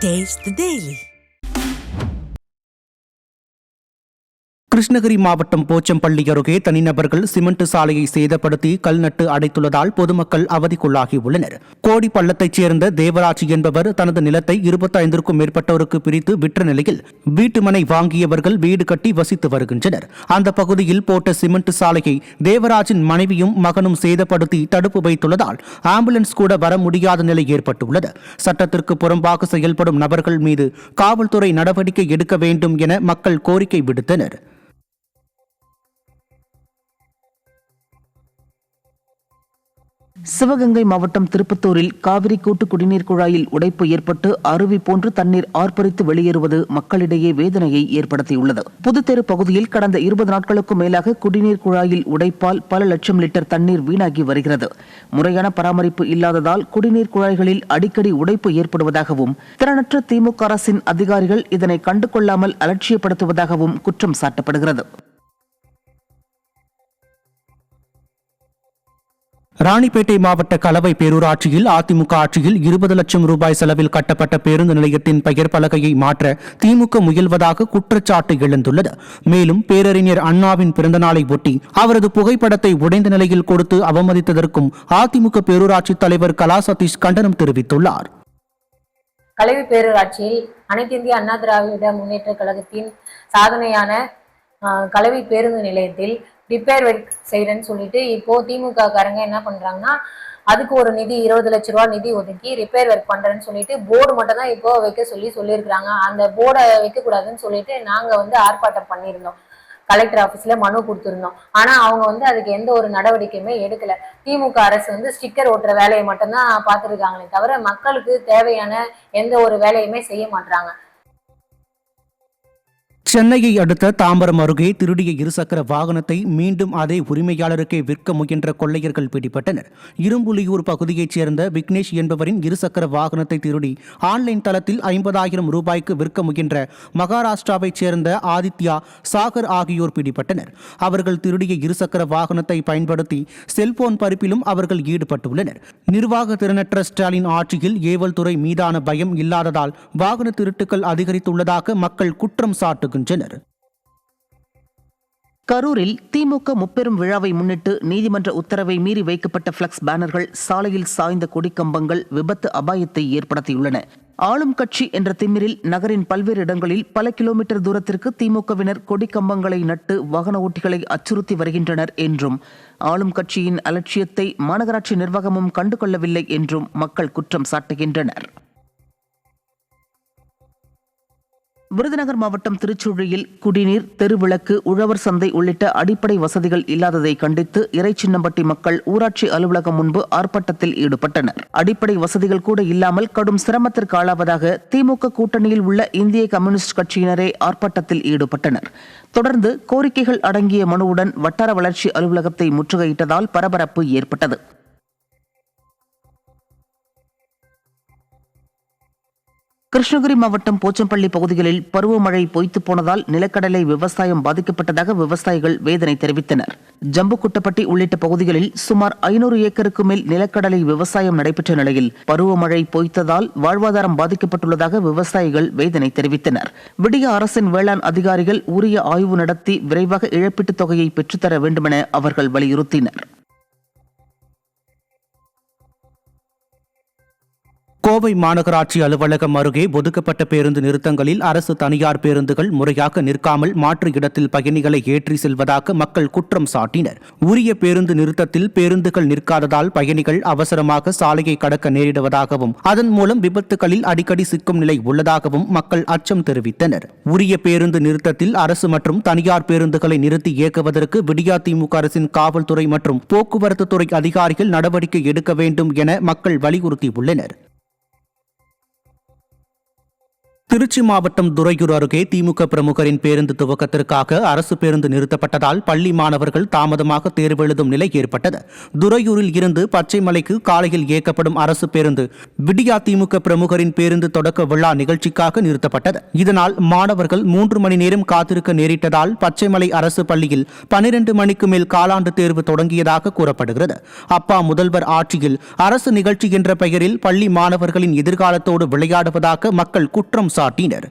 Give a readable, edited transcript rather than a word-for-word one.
Taste the Daily. Krishnagiri மாவட்டம் போச்சம்பள்ளி அருகே தனிநபர்கள் சிமெண்ட் சாலையை சேதப்படுத்தி கல் நட்டு அடைத்துள்ளதால் பொதுமக்கள் அவதிக்குள்ளாகியுள்ளனர். கோடி பள்ளத்தைச் சேர்ந்த தேவராஜ் என்பவர் தனது நிலத்தை 25க்கும் மேற்பட்டோருக்கு பிரித்து விற்ற நிலையில் வீட்டுமனை வாங்கியவர்கள் வீடு கட்டி வசித்து வருகின்றனர். அந்த பகுதியில் போட்ட சிமெண்ட் சாலையை தேவராஜின் மனைவியும் மகனும் சேதப்படுத்தி தடுப்பு வைத்துள்ளதால் ஆம்புலன்ஸ் கூட வர முடியாத நிலை ஏற்பட்டுள்ளது. சட்டத்திற்கு புறம்பாக செயல்படும் நபர்கள் மீது காவல்துறை நடவடிக்கை எடுக்க வேண்டும் என மக்கள் கோரிக்கை விடுத்தனர். சிவகங்கை மாவட்டம் திருப்பத்தூரில் காவிரி கூட்டு குடிநீர் குழாயில் உடைப்பு ஏற்பட்டு அருவி போன்று தண்ணீர் ஆர்ப்பரித்து வெளியேறுவது மக்களிடையே வேதனையை ஏற்படுத்தியுள்ளது. புதுத்தெரு பகுதியில் கடந்த 20 நாட்களுக்கும் மேலாக குடிநீர் குழாயில் உடைப்பால் பல லட்சம் லிட்டர் தண்ணீர் வீணாகி வருகிறது. முறையான பராமரிப்பு இல்லாததால் குடிநீர் குழாய்களில் அடிக்கடி உடைப்பு ஏற்படுவதாகவும் திறனற்ற திமுக அரசின் அதிகாரிகள் இதனை கண்டுகொள்ளாமல் அலட்சியப்படுத்துவதாகவும் குற்றம் சாட்டப்படுகிறது. ராணிப்பேட்டை மாவட்ட கலவை பேரூராட்சியில் அதிமுக ஆட்சியில் 20 லட்சம் ரூபாய் செலவில் கட்டப்பட்ட பேருந்து நிலையத்தின் பெயர் பலகையை மாற்ற திமுக முயல்வதாக குற்றச்சாட்டு எழுந்துள்ளது. மேலும் பேரறிஞர் அண்ணாவின் பிறந்தநாளை ஒட்டி அவரது புகைப்படத்தை உடைந்த நிலையில் கொடுத்து அவமதித்ததற்கும் அதிமுக பேரூராட்சி தலைவர் கலா சதீஷ் கண்டனம் தெரிவித்துள்ளார். கலவை பேரூராட்சியில் அனைத்து இந்திய அண்ணா திராவிட முன்னேற்ற கழகத்தின் சாதனையான கலவை பேருந்து நிலையத்தில் ரிப்பேர் ஒர்க் செய்யறேன்னு சொல்லிட்டு இப்போ திமுக காரங்க என்ன பண்றாங்கன்னா அதுக்கு ஒரு நிதி 20 லட்ச ரூபாய் நிதி ஒதுக்கி ரிப்பேர் ஒர்க் பண்றேன்னு சொல்லிட்டு போர்டு மட்டும் தான் இப்போ வைக்க சொல்லியிருக்கிறாங்க. அந்த போர்டை வைக்க கூடாதுன்னு சொல்லிட்டு நாங்க ஆர்ப்பாட்டம் பண்ணியிருந்தோம். கலெக்டர் ஆபீஸ்ல மனு கொடுத்திருந்தோம். ஆனா அவங்க அதுக்கு எந்த ஒரு நடவடிக்கையுமே எடுக்கல. திமுக அரசு ஸ்டிக்கர் ஓட்டுற வேலையை மட்டும்தான் பார்த்துருக்காங்களே தவிர மக்களுக்கு தேவையான எந்த ஒரு வேலையுமே செய்ய மாட்டாங்க. சென்னையை அடுத்த தாம்பரம் அருகே திருடிய இருசக்கர வாகனத்தை மீண்டும் அதே உரிமையாளருக்கே விற்க முயன்ற கொள்ளையர்கள் பிடிபட்டனர். இரும்புலியூர் பகுதியைச் சேர்ந்த விக்னேஷ் என்பவரின் இருசக்கர வாகனத்தை திருடி ஆன்லைன் தளத்தில் 50,000 ரூபாய்க்கு விற்க முயன்ற மகாராஷ்டிராவைச் சேர்ந்த ஆதித்யா, சாகர் ஆகியோர் பிடிபட்டனர். அவர்கள் திருடிய இருசக்கர வாகனத்தை பயன்படுத்தி செல்போன் பறிப்பிலும் அவர்கள் ஈடுபட்டுள்ளனர். நிர்வாக திறனற்ற ஸ்டாலின் ஆட்சியில் ஏவல் துறை மீதான பயம் இல்லாததால் வாகன திருட்டுகள் அதிகரித்துள்ளதாக மக்கள் குற்றம் சாட்டுகின்றனர். கரூரில் திமுக முப்பெரும் விழாவை முன்னிட்டு நீதிமன்ற உத்தரவை மீறி வைக்கப்பட்ட பிளக்ஸ் பேனர்கள், சாலையில் சாய்ந்த கொடிக்கம்பங்கள் விபத்து அபாயத்தை ஏற்படுத்தியுள்ளன. ஆளும் கட்சி என்ற திமிரில் நகரின் பல்வேறு இடங்களில் பல கிலோமீட்டர் தூரத்திற்கு திமுகவினர் கொடிக்கம்பங்களை நட்டு வாகன ஓட்டிகளை அச்சுறுத்தி வருகின்றனர் என்றும் ஆளும் கட்சியின் அலட்சியத்தை மாநகராட்சி நிர்வாகமும் கண்டுகொள்ளவில்லை என்றும் மக்கள் குற்றம் சாட்டுகின்றனர். விருதுநகர் மாவட்டம் திருச்சூழியில் குடிநீர், தெருவிளக்கு, உழவர் சந்தை உள்ளிட்ட அடிப்படை வசதிகள் இல்லாததை கண்டித்து இறைச்சின்னம்பட்டி மக்கள் ஊராட்சி அலுவலகம் முன்பு ஆர்ப்பாட்டத்தில் ஈடுபட்டனர். அடிப்படை வசதிகள் கூட இல்லாமல் கடும் சிரமத்திற்கு ஆளாவதாக திமுக கூட்டணியில் உள்ள இந்திய கம்யூனிஸ்ட் கட்சியினரே ஆர்ப்பாட்டத்தில் ஈடுபட்டனர். தொடர்ந்து கோரிக்கைகள் அடங்கிய மனுவுடன் வட்டார வளர்ச்சி அலுவலகத்தை முற்றுகையிட்டதால் பரபரப்பு ஏற்பட்டது. கிருஷ்ணகிரி மாவட்டம் போச்சம்பள்ளி பகுதிகளில் பருவமழை பொய்த்து போனதால் நிலக்கடலை விவசாயம் பாதிக்கப்பட்டதாக விவசாயிகள் வேதனை தெரிவித்தனர். ஜம்புக்குட்டப்பட்டி உள்ளிட்ட பகுதிகளில் சுமார் 500 ஏக்கருக்கு மேல் நிலக்கடலை விவசாயம் நடைபெற்ற நிலையில் பருவமழை பொய்த்ததால் வாழ்வாதாரம் பாதிக்கப்பட்டுள்ளதாக விவசாயிகள் வேதனை தெரிவித்தனர். விடிய அரசின் வேளாண் அதிகாரிகள் உரிய ஆய்வு நடத்தி விரைவாக இழப்பீட்டுத் தொகையை பெற்றுத்தர வேண்டுமென அவர்கள் வலியுறுத்தினர். கோவை மாநகராட்சி அலுவலகம் அருகே ஒதுக்கப்பட்ட பேருந்து நிறுத்தங்களில் அரசு, தனியார் பேருந்துகள் முறையாக நிற்காமல் மாற்று இடத்தில் பயணிகளை ஏற்றி செல்வதாக மக்கள் குற்றம் சாட்டினர். உரிய பேருந்து நிறுத்தத்தில் பேருந்துகள் நிற்காததால் பயணிகள் அவசரமாக சாலையை கடக்க நேரிடுவதாகவும் அதன் மூலம் விபத்துகளில் அடிக்கடி சிக்கும் நிலை உள்ளதாகவும் மக்கள் அச்சம் தெரிவித்தனர். உரிய பேருந்து நிறுத்தத்தில் அரசு மற்றும் தனியார் பேருந்துகளை நிறுத்தி இயக்குவதற்கு விடியா திமுக அரசின் காவல்துறை மற்றும் போக்குவரத்து துறை அதிகாரிகள் நடவடிக்கை எடுக்க வேண்டும் என மக்கள் வலியுறுத்தியுள்ளனர். திருச்சி மாவட்டம் துறையூர் அருகே திமுக பிரமுகரின் பேருந்து துவக்கத்திற்காக அரசு பேருந்து நிறுத்தப்பட்டதால் பள்ளி மாணவர்கள் தாமதமாக தேர்வு எழுதும் நிலை ஏற்பட்டது. துறையூரில் இருந்து பச்சைமலைக்கு காலையில் இயக்கப்படும் அரசு பேருந்து விடியா திமுக பிரமுகரின் பேருந்து தொடக்க விழா நிகழ்ச்சிக்காக நிறுத்தப்பட்டது. இதனால் மாணவர்கள் 3 மணி நேரம் காத்திருக்க நேரிட்டதால் பச்சைமலை அரசு பள்ளியில் 12 மணிக்கு மேல் காலாண்டு தேர்வு தொடங்கியதாக கூறப்படுகிறது. அப்பா முதல்வர் ஆட்சியில் அரசு நிகழ்ச்சி என்ற பெயரில் பள்ளி மாணவர்களின் எதிர்காலத்தோடு விளையாடுவதாக மக்கள் குற்றம் சாட்டினர்.